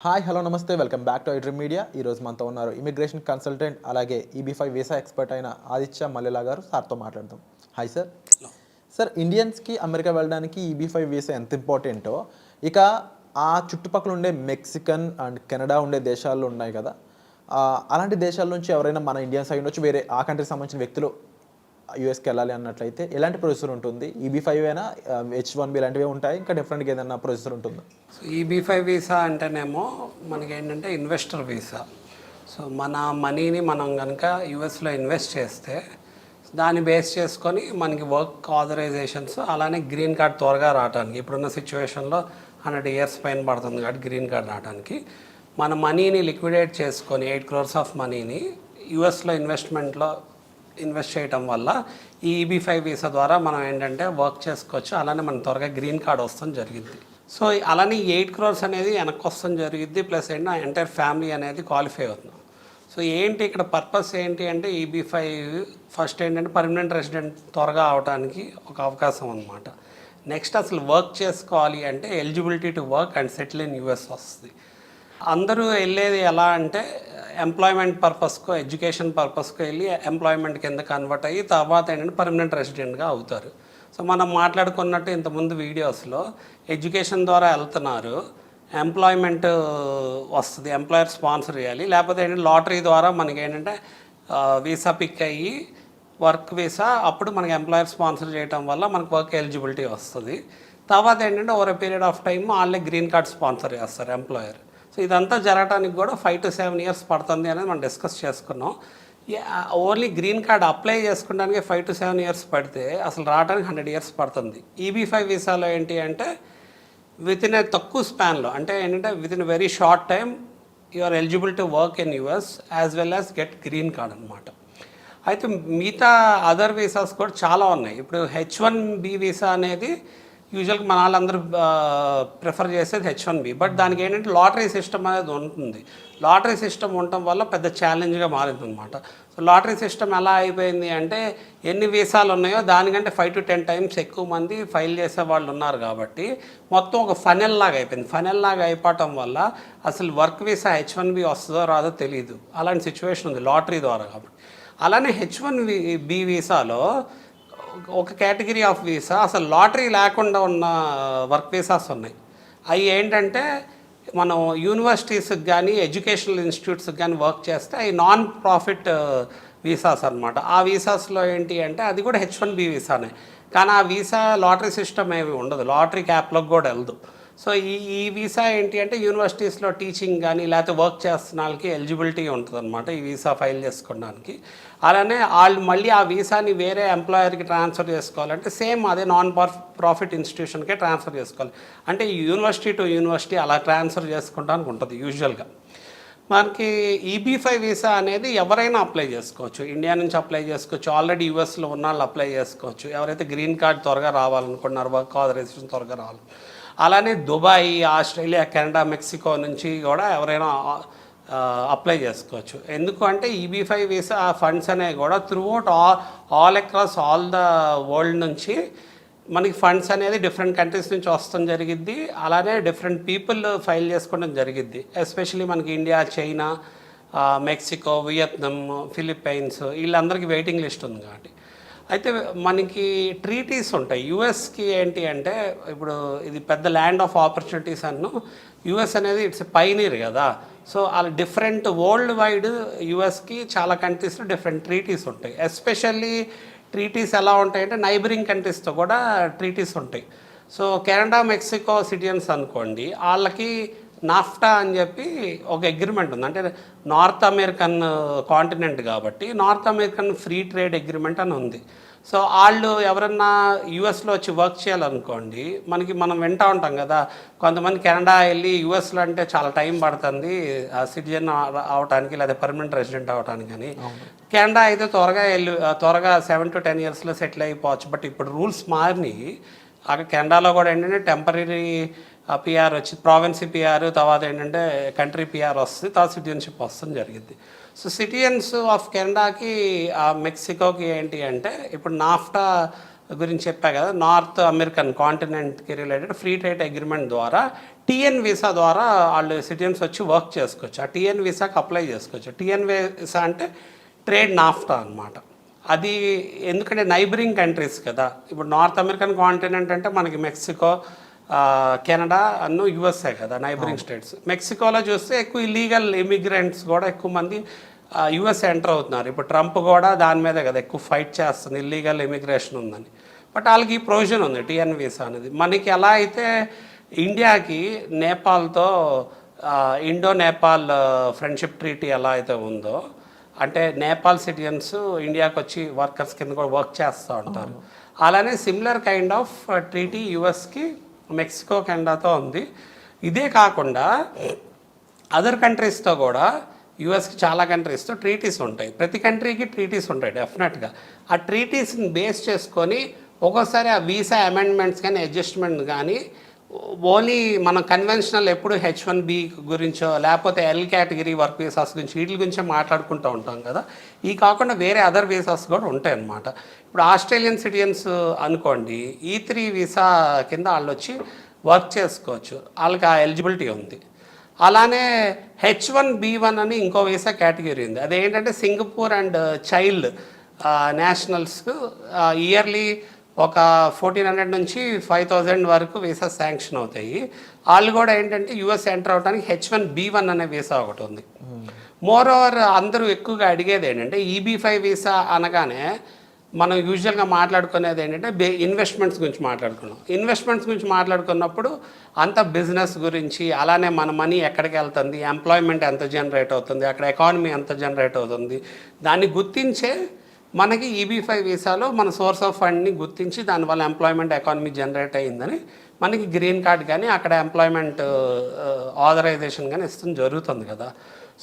Hi hello నమస్తే welcome back to iDream media. ఈరోజు మనతో ఉన్నారు ఇమిగ్రేషన్ కన్సల్టెంట్ అలాగే ఈబీ5 వీసా ఎక్స్పర్ట్ అయిన ఆదిత్య మల్లెలా గారు. సార్తో మాట్లాడదాం. Hi sir. సార్, ఇండియన్స్కి అమెరికా వెళ్ళడానికి ఈబీ5 వీసా ఎంత ఇంపార్టెంటో, ఇక ఆ చుట్టుపక్కల ఉండే మెక్సికన్ అండ్ కెనడా ఉండే దేశాలు ఉన్నాయి కదా, అలాంటి దేశాల నుంచి ఎవరైనా మన ఇండియన్స్ అయి ఉండొచ్చు, వేరే ఆ కంట్రీకి సంబంధించిన వ్యక్తులు యూఎస్కి వెళ్ళాలి అన్నట్లయితే ఎలాంటి ప్రొసీజర్ ఉంటుంది? ఈబీ5 అయినా H1B ఇలాంటివి ఉంటాయి, ఇంకా డిఫరెంట్గా ఏదైనా ప్రొసీజర్ ఉంటుందా? సో ఈబీ5 వీసా అంటేనేమో మనకి ఏంటంటే ఇన్వెస్టర్ వీసా. సో మన మనీని మనం కనుక యూఎస్లో ఇన్వెస్ట్ చేస్తే దాన్ని బేస్ చేసుకొని మనకి వర్క్ ఆథరైజేషన్స్ అలానే గ్రీన్ కార్డ్ త్వరగా రావడానికి, ఇప్పుడున్న సిచ్యువేషన్లో 100 years పైన పడుతుంది కాబట్టి గ్రీన్ కార్డ్ రావడానికి మన మనీని లిక్విడేట్ చేసుకొని 8 crores ఆఫ్ మనీని యూఎస్లో ఇన్వెస్ట్ చేయడం వల్ల ఈ ఈబీ5 వీసా ద్వారా మనం ఏంటంటే వర్క్ చేసుకోవచ్చు. అలానే మనం త్వరగా గ్రీన్ కార్డ్ వస్తాం జరిగింది. సో అలానే 8 crores అనేది వెనక్కి వస్తాం జరిగింది. ప్లస్ ఏంటంటే ఎంటైర్ ఫ్యామిలీ అనేది క్వాలిఫై అవుతున్నాం. సో ఏంటి ఇక్కడ పర్పస్ ఏంటి అంటే ఈబీ5 ఫస్ట్ ఏంటంటే పర్మనెంట్ రెసిడెంట్ త్వరగా అవడానికి ఒక అవకాశం అనమాట. నెక్స్ట్ అసలు వర్క్ చేసుకోవాలి అంటే eligibility to work and settle in US వస్తుంది. అందరూ వెళ్ళేది ఎలా అంటే ఎంప్లాయ్మెంట్ పర్పస్కో ఎడ్యుకేషన్ పర్పస్కో వెళ్ళి ఎంప్లాయ్మెంట్ కింద కన్వర్ట్ అయ్యి తర్వాత ఏంటంటే పర్మనెంట్ రెసిడెంట్గా అవుతారు. సో మనం మాట్లాడుకున్నట్టు ఇంతకుముందు వీడియోస్లో ఎడ్యుకేషన్ ద్వారా వెళ్తున్నారు, ఎంప్లాయ్మెంట్ వస్తుంది, ఎంప్లాయర్ స్పాన్సర్ చేయాలి, లేకపోతే ఏంటంటే లాటరీ ద్వారా మనకి ఏంటంటే వీసా పిక్ అయ్యి వర్క్ వీసా, అప్పుడు మనకి ఎంప్లాయర్ స్పాన్సర్ చేయడం వల్ల మనకు వర్క్ ఎలిజిబిలిటీ వస్తుంది. తర్వాత ఏంటంటే over a period of time వాళ్ళే గ్రీన్ కార్డ్ స్పాన్సర్ చేస్తారు ఎంప్లాయర్. సో ఇదంతా జరగడానికి కూడా 5 to 7 years పడుతుంది అనేది మనం డిస్కస్ చేసుకున్నాం. ఓన్లీ గ్రీన్ కార్డ్ అప్లై చేసుకోవడానికి 5 to 7 years పడితే అసలు రావడానికి 100 years పడుతుంది. ఈబీ5 వీసాలో ఏంటి అంటే వితిన్ ఏ తక్కువ స్పాన్లో, అంటే ఏంటంటే within very short time you are eligible to work in US as well as get green card అనమాట. అయితే మిగతా అదర్ వీసాస్ కూడా చాలా ఉన్నాయి. ఇప్పుడు H1B వీసా అనేది యూజువల్గా మన వాళ్ళందరూ ప్రిఫర్ చేసేది H1B, బట్ దానికి ఏంటంటే లాటరీ సిస్టమ్ అనేది ఉంటుంది. లాటరీ సిస్టమ్ ఉండటం వల్ల పెద్ద ఛాలెంజ్గా మారింది అనమాట. సో లాటరీ సిస్టమ్ ఎలా అయిపోయింది అంటే ఎన్ని వీసాలు ఉన్నాయో దానికంటే 5 to 10 times ఎక్కువ మంది ఫైల్ చేసే వాళ్ళు ఉన్నారు కాబట్టి మొత్తం ఒక ఫనెల్ లాగా అయిపోయింది. ఫనెల్ లాగా అయిపోవటం వల్ల అసలు వర్క్ వీసా H1B వస్తుందో రాదో తెలియదు. అలాంటి సిచ్యువేషన్ ఉంది లాటరీ ద్వారా. కాబట్టి అలానే H1B వీసాలో ఒక కేటగిరీ ఆఫ్ వీసా అసలు లాటరీ లేకుండా ఉన్న వర్క్ వీసాస్ ఉన్నాయి. అవి ఏంటంటే మనం యూనివర్సిటీస్కి కానీ ఎడ్యుకేషనల్ ఇన్స్టిట్యూట్స్కి కానీ వర్క్ చేస్తే అవి నాన్ ప్రాఫిట్ వీసాస్ అనమాట. ఆ వీసాస్లో ఏంటి అంటే అది కూడా H1B వీసానే, కానీ ఆ వీసా లాటరీ సిస్టమ్ ఏమి ఉండదు, లాటరీ క్యాప్లోకి కూడా వెళ్ళదు. సో ఈ వీసా ఏంటి అంటే యూనివర్సిటీస్లో టీచింగ్ కానీ లేకపోతే వర్క్ చేస్తున్న వాళ్ళకి ఎలిజిబిలిటీ ఉంటుంది అనమాట ఈ వీసా ఫైల్ చేసుకోవడానికి. అలానే వాళ్ళు మళ్ళీ ఆ వీసాని వేరే ఎంప్లాయర్కి ట్రాన్స్ఫర్ చేసుకోవాలంటే సేమ్ అదే నాన్ ప్రాఫిట్ ఇన్స్టిట్యూషన్కే ట్రాన్స్ఫర్ చేసుకోవాలి. అంటే యూనివర్సిటీ టు యూనివర్సిటీ అలా ట్రాన్స్ఫర్ చేసుకోవడానికి ఉంటుంది యూజువల్గా. మనకి ఈబీ5 వీసా అనేది ఎవరైనా అప్లై చేసుకోవచ్చు, ఇండియా నుంచి అప్లై చేసుకోవచ్చు, ఆల్రెడీ యూఎస్లో ఉన్న వాళ్ళు అప్లై చేసుకోవచ్చు, ఎవరైతే గ్రీన్ కార్డ్ త్వరగా రావాలనుకుంటున్నారు, వర్క్ ఆథరైజేషన్ త్వరగా రావాలి. అలానే దుబాయ్, ఆస్ట్రేలియా, కెనడా, మెక్సికో నుంచి కూడా ఎవరైనా అప్లై చేసుకోవచ్చు. ఎందుకు అంటే ఈబీ5 వీసా ఫండ్స్ అనేవి కూడా throughout all across all the world నుంచి మనకి ఫండ్స్ అనేది డిఫరెంట్ కంట్రీస్ నుంచి వస్తాం జరిగిద్ది. అలానే డిఫరెంట్ పీపుల్ ఫైల్ చేసుకోవడం జరిగిద్ది. ఎస్పెషలీ మనకి India, China, Mexico, Vietnam, Philippines వీళ్ళందరికీ వెయిటింగ్ లిస్ట్ ఉంది కాబట్టి. అయితే మనకి ట్రీటీస్ ఉంటాయి. యూఎస్కి ఏంటి అంటే ఇప్పుడు ఇది పెద్ద ల్యాండ్ ఆఫ్ ఆపర్చునిటీస్ అన్ను, యూఎస్ అనేది ఇట్స్ పైనీర్ కదా. సో అలా డిఫరెంట్ వరల్డ్ వైడ్ యూఎస్కి చాలా కంట్రీస్లో డిఫరెంట్ ట్రీటీస్ ఉంటాయి. ఎస్పెషల్లీ ట్రీటీస్ ఎలా ఉంటాయంటే నైబరింగ్ కంట్రీస్తో కూడా ట్రీటీస్ ఉంటాయి. సో కెనడా, మెక్సికో సిటిజన్స్ అనుకోండి, వాళ్ళకి నాఫ్టా అని చెప్పి ఒక అగ్రిమెంట్ ఉంది. అంటే నార్త్ అమెరికన్ కాంటినెంట్ కాబట్టి north American free trade agreement అని ఉంది. సో వాళ్ళు ఎవరన్నా యూఎస్లో వచ్చి వర్క్ చేయాలనుకోండి, మనం వింటూ ఉంటాం కదా, కొంతమంది కెనడా వెళ్ళి యూఎస్లో అంటే చాలా టైం పడుతుంది సిటిజన్ అవడానికి లేదా పర్మనెంట్ రెసిడెంట్ అవడానికి అని. కెనడా అయితే త్వరగా 7 to 10 yearsలో సెటిల్ అయిపోవచ్చు. బట్ ఇప్పుడు రూల్స్ మారినాయి. అక్కడ కెనడాలో కూడా ఏంటంటే టెంపరీ పిఆర్ వచ్చి ప్రావిన్సీ పిఆర్, తర్వాత ఏంటంటే కంట్రీ పిఆర్ వస్తుంది, తర్వాత సిటిజన్షిప్ వస్తుంది జరిగింది. సో సిటిజన్స్ ఆఫ్ కెనడాకి మెక్సికోకి ఏంటి అంటే ఇప్పుడు నాఫ్టా గురించి చెప్పా కదా, నార్త్ అమెరికన్ కాంటినెంట్కి రిలేటెడ్ ఫ్రీ ట్రేడ్ అగ్రిమెంట్ ద్వారా టీఎన్ వీసా ద్వారా వాళ్ళు సిటిజన్స్ వచ్చి వర్క్ చేసుకోవచ్చు. ఆ టీఎన్ వీసాకి అప్లై చేసుకోవచ్చు. టీఎన్ వీసా అంటే ట్రేడ్ నాఫ్టా అనమాట. అది ఎందుకంటే నైబరింగ్ కంట్రీస్ కదా, ఇప్పుడు నార్త్ అమెరికన్ కాంటినెంట్ అంటే మనకి మెక్సికో, కెనడా అన్ను యుఎస్ఏ కదా నైబరింగ్ స్టేట్స్. మెక్సికోలో చూస్తే ఎక్కువ ఇల్లీగల్ ఇమిగ్రెంట్స్ కూడా ఎక్కువ మంది యుఎస్ ఎంటర్ అవుతున్నారు. ఇప్పుడు ట్రంప్ కూడా దాని మీద కదా ఎక్కువ ఫైట్ చేస్తుంది, ఇల్లీగల్ ఇమిగ్రేషన్ ఉందని. బట్ వాళ్ళకి ఈ ప్రొవిజన్ ఉంది టీఎన్ వీసా అనేది. మనకి ఎలా అయితే ఇండియాకి నేపాల్తో ఇండో నేపాల్ ఫ్రెండ్షిప్ ట్రీటీ ఎలా అయితే ఉందో, అంటే నేపాల్ సిటిజన్స్ ఇండియాకి వచ్చి వర్కర్స్ కింద కూడా వర్క్ చేస్తూ ఉంటారు, అలానే సిమిలర్ కైండ్ ఆఫ్ ట్రీటీ యుఎస్కి మెక్సికో కెనడాతో ఉంది. ఇదే కాకుండా అదర్ కంట్రీస్తో కూడా యుఎస్కి చాలా కంట్రీస్తో ట్రీటీస్ ఉంటాయి. ప్రతి కంట్రీకి ట్రీటీస్ ఉంటాయి డెఫినెట్గా. ఆ ట్రీటీస్ని బేస్ చేసుకొని ఒక్కోసారి ఆ వీసా అమెండ్మెంట్స్ కానీ అడ్జస్ట్మెంట్ కానీ ఓన్లీ మనం కన్వెన్షనల్ ఎప్పుడు H1B గురించో లేకపోతే L కేటగిరీ వర్క్ వీసాస్ గురించి వీటి గురించే మాట్లాడుకుంటూ ఉంటాం కదా. ఈ కాకుండా వేరే అదర్ వీసాస్ కూడా ఉంటాయి అన్నమాట. ఇప్పుడు ఆస్ట్రేలియన్ సిటిజన్స్ అనుకోండి, E3 వీసా కింద వాళ్ళు వచ్చి వర్క్ చేసుకోవచ్చు, వాళ్ళకి ఆ ఎలిజిబిలిటీ ఉంది. అలానే H1B1 అని ఇంకో వీసా కేటగిరీ ఉంది. అదేంటంటే సింగపూర్ అండ్ చైల్డ్ నేషనల్స్కు ఇయర్లీ ఒక 1400 నుంచి 5000 వరకు వీసా శాంక్షన్ అవుతాయి. వాళ్ళు కూడా ఏంటంటే యుఎస్ ఎంటర్ అవడానికి H1B1 అనే వీసా ఒకటి ఉంది. మోర్ ఓవర్ అందరూ ఎక్కువగా అడిగేది ఏంటంటే EB5 వీసా అనగానే మనం యూజువల్గా మాట్లాడుకునేది ఏంటంటే ఇన్వెస్ట్మెంట్స్ గురించి మాట్లాడుకున్నాం. ఇన్వెస్ట్మెంట్స్ గురించి మాట్లాడుకున్నప్పుడు అంత బిజినెస్ గురించి, అలానే మన మనీ ఎక్కడికి వెళ్తుంది, ఎంప్లాయ్మెంట్ ఎంత జనరేట్ అవుతుంది, అక్కడ ఎకానమీ ఎంత జనరేట్ అవుతుంది, దాన్ని గుర్తించే మనకి EB5 వీసాలో మన సోర్స్ ఆఫ్ ఫండ్ని గుర్తించి దానివల్ల ఎంప్లాయ్మెంట్ ఎకానమీ జనరేట్ అయ్యిందని మనకి గ్రీన్ కార్డ్ కానీ అక్కడ ఎంప్లాయ్మెంట్ ఆథరైజేషన్ కానీ ఇస్తుంది జరుగుతుంది కదా.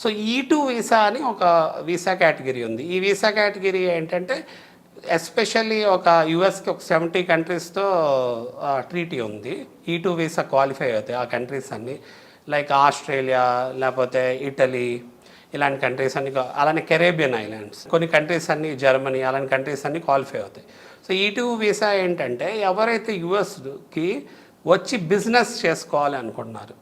సో E2 వీసా అని ఒక వీసా కేటగిరీ ఉంది. ఈ వీసా కేటగిరీ ఏంటంటే ఎస్పెషల్లీ ఒక యుఎస్కి ఒక 70 కంట్రీస్తో ట్రీటీ ఉంది. E2 వీసా క్వాలిఫై అవుతాయి ఆ కంట్రీస్ అన్నీ, లైక్ ఆస్ట్రేలియా లేకపోతే ఇటలీ ఇలాంటి కంట్రీస్ అన్ని, అలానే కెరేబియన్ ఐలాండ్స్ కొన్ని కంట్రీస్ అన్ని, జర్మనీ అలాంటి కంట్రీస్ అన్ని క్వాలిఫై అవుతాయి. సో E2 వీసా ఏంటంటే ఎవరైతే యుఎస్కి వచ్చి బిజినెస్ చేసుకోవాలి అనుకుంటున్నారు.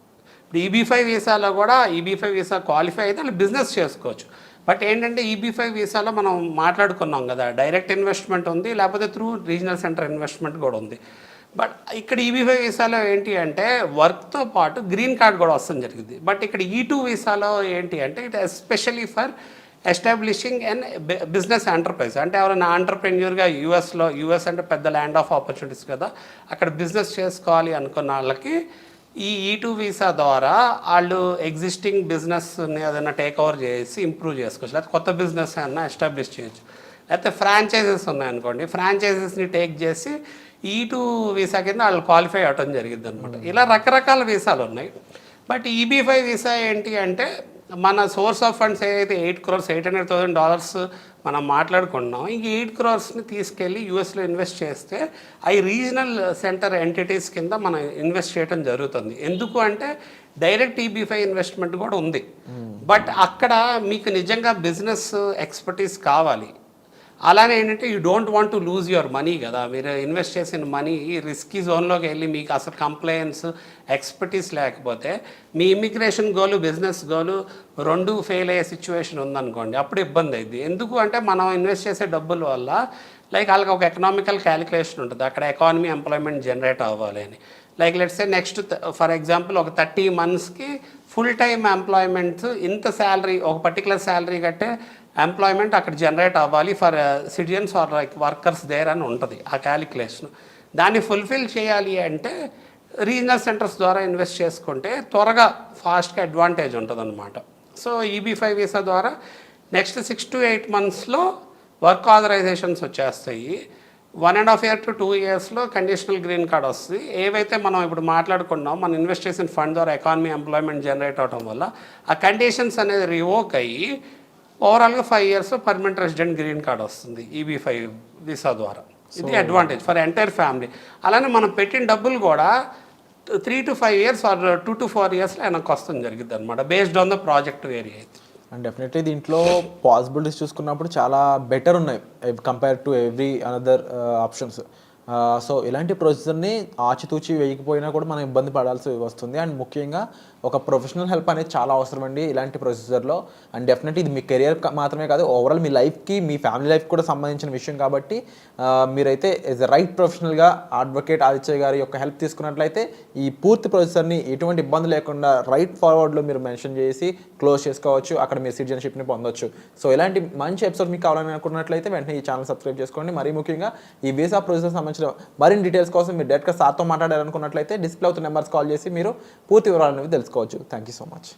ఇప్పుడు EB5 వీసాలో కూడా EB5 వీసా క్వాలిఫై అయితే వాళ్ళు బిజినెస్ చేసుకోవచ్చు. బట్ ఏంటంటే EB5 వీసాలో మనం మాట్లాడుకున్నాం కదా, డైరెక్ట్ ఇన్వెస్ట్మెంట్ ఉంది, లేకపోతే త్రూ రీజనల్ సెంటర్ ఇన్వెస్ట్మెంట్ కూడా ఉంది. బట్ ఇక్కడ EB5 వీసాలో ఏంటి అంటే వర్క్తో పాటు గ్రీన్ కార్డ్ కూడా వస్తుంది జరిగింది. బట్ ఇక్కడ E2 వీసాలో ఏంటి అంటే it especially for establishing and business enterprise. అంటే ఎవరైనా ఆంటర్ప్రెన్యూర్గా యుఎస్ అంటే పెద్ద ల్యాండ్ ఆఫ్ ఆపర్చునిటీస్ కదా, అక్కడ బిజినెస్ చేసుకోవాలి అనుకున్న వాళ్ళకి ఈ E2 వీసా ద్వారా వాళ్ళు ఎగ్జిస్టింగ్ బిజినెస్ని ఏదైనా టేక్ ఓవర్ చేసి ఇంప్రూవ్ చేసుకోవచ్చు, లేకపోతే కొత్త బిజినెస్ అయినా ఎస్టాబ్లిష్ చేయొచ్చు. లేకపోతే ఫ్రాంచైజెస్ ఉన్నాయనుకోండి, ఫ్రాంచైజెస్ని టేక్ చేసి E2 వీసా కింద వాళ్ళు క్వాలిఫై అవటం జరిగింది అనమాట. ఇలా రకరకాల వీసాలు ఉన్నాయి. బట్ EB5 వీసా ఏంటి అంటే మన సోర్స్ ఆఫ్ ఫండ్స్ ఏదైతే $8,800,000 మనం మాట్లాడుకున్నాం, ఇంక 8 crores తీసుకెళ్ళి యూఎస్లో ఇన్వెస్ట్ చేస్తే అవి రీజనల్ సెంటర్ ఎంటిటీస్ కింద మనం ఇన్వెస్ట్ చేయడం జరుగుతుంది. ఎందుకు అంటే డైరెక్ట్ EB5 ఇన్వెస్ట్మెంట్ కూడా ఉంది. బట్ అక్కడ మీకు నిజంగా బిజినెస్ ఎక్స్పర్టీస్ కావాలి. అలానే ఏంటంటే you don't want to lose your money కదా, మీరు ఇన్వెస్ట్ చేసిన మనీ రిస్కీ జోన్లోకి వెళ్ళి మీకు అసలు కంప్లైన్స్ ఎక్స్పర్టీస్ లేకపోతే మీ ఇమిగ్రేషన్ గోలు బిజినెస్ గోలు రెండు ఫెయిల్ అయ్యే సిచ్యువేషన్ ఉందనుకోండి, అప్పుడు ఇబ్బంది అయింది. ఎందుకు అంటే మనం ఇన్వెస్ట్ చేసే డబ్బుల వల్ల లైక్ వాళ్ళకి ఒక ఎకనామికల్ క్యాలిక్యులేషన్ ఉంటుంది, అక్కడ ఎకానమీ ఎంప్లాయ్మెంట్ జనరేట్ అవ్వాలి అని. Like let's say next for example ఒక 30 monthsకి ఫుల్ టైమ్ ఎంప్లాయ్మెంట్స్ ఇంత శాలరీ, ఒక పర్టికులర్ శాలరీ కట్టే ఎంప్లాయ్మెంట్ అక్కడ జనరేట్ అవ్వాలి for citizens or like workers there అని ఉంటుంది ఆ క్యాలిక్యులేషన్. దాన్ని ఫుల్ఫిల్ చేయాలి అంటే రీజనల్ సెంటర్స్ ద్వారా ఇన్వెస్ట్ చేసుకుంటే త్వరగా ఫాస్ట్గా అడ్వాంటేజ్ ఉంటుంది అనమాట. సో EB5 వీసా ద్వారా నెక్స్ట్ 6 to 8 monthsలో వర్క్ ఆథరైజేషన్స్ వచ్చేస్తాయి. 1.5 year to 2 yearsలో కండిషనల్ గ్రీన్ కార్డ్ వస్తుంది. ఏవైతే మనం ఇప్పుడు మాట్లాడుకున్నాం, మనం ఇన్వెస్ట్ చేసిన ఫండ్ ద్వారా ఎకానమీ ఎంప్లాయ్మెంట్ జనరేట్ అవడం వల్ల ఆ కండిషన్స్ అనేది రివోక్ అయ్యి ఓవరాల్గా 5 years permanent resident green card వస్తుంది EB5 వీసా ద్వారా. ఇది అడ్వాంటేజ్ ఫర్ ఎంటైర్ ఫ్యామిలీ. అలానే మనం పెట్టిన డబ్బులు కూడా 3 to 5 years ఆర్ 2 to 4 yearsలో వెనక్కి వస్తుంది జరిగింది అనమాట, based on the project vary అయితే. అండ్ డెఫినెట్లీ దీంట్లో పాసిబిలిటీస్ చూసుకున్నప్పుడు చాలా బెటర్ ఉన్నాయి compare to every another options. So ఇలాంటి ప్రొసీజర్ని ఆచితూచి వేయకపోయినా కూడా మనం ఇబ్బంది పడాల్సి వస్తుంది. అండ్ ముఖ్యంగా ఒక ప్రొఫెషనల్ హెల్ప్ అనేది చాలా అవసరం అండి ఇలాంటి ప్రొసీజర్లో. అండ్ డెఫినెట్లీ ఇది మీ కెరియర్ మాత్రమే కాదు, ఓవరాల్ మీ లైఫ్కి, మీ ఫ్యామిలీ లైఫ్ కూడా సంబంధించిన విషయం కాబట్టి మీరైతే ఎస్ ఎ రైట్ ప్రొఫెషనల్గా అడ్వకేట్ ఆదిత్య గారి యొక్క హెల్ప్ తీసుకున్నట్లయితే ఈ పూర్తి ప్రొసీజర్ని ఎటువంటి ఇబ్బంది లేకుండా రైట్ ఫార్వర్డ్లో మీరు మెన్షన్ చేసి క్లోజ్ చేసుకోవచ్చు, అక్కడ మీరు సిటిజన్షిప్ని పొందొచ్చు. సో ఇలాంటి మంచి ఎపిసోడ్ మీకు కావాలని అనుకున్నట్లయితే వెంటనే ఈ ఛానల్ సబ్స్క్రైబ్ చేసుకోండి. మరీ ముఖ్యంగా ఈ వీసా ప్రొసీజర్ సంబంధించిన మరిన్ని డీటెయిల్స్ కోసం మీరు డైరెక్ట్గా సార్తో మాట్లాడాలనుకున్నట్లయితే డిస్ప్లే అవుతున్న నెంబర్స్ కాల్ చేసి మీరు పూర్తి వివరాలు అనేవి తెలుసుకోవచ్చు. Thank you so much.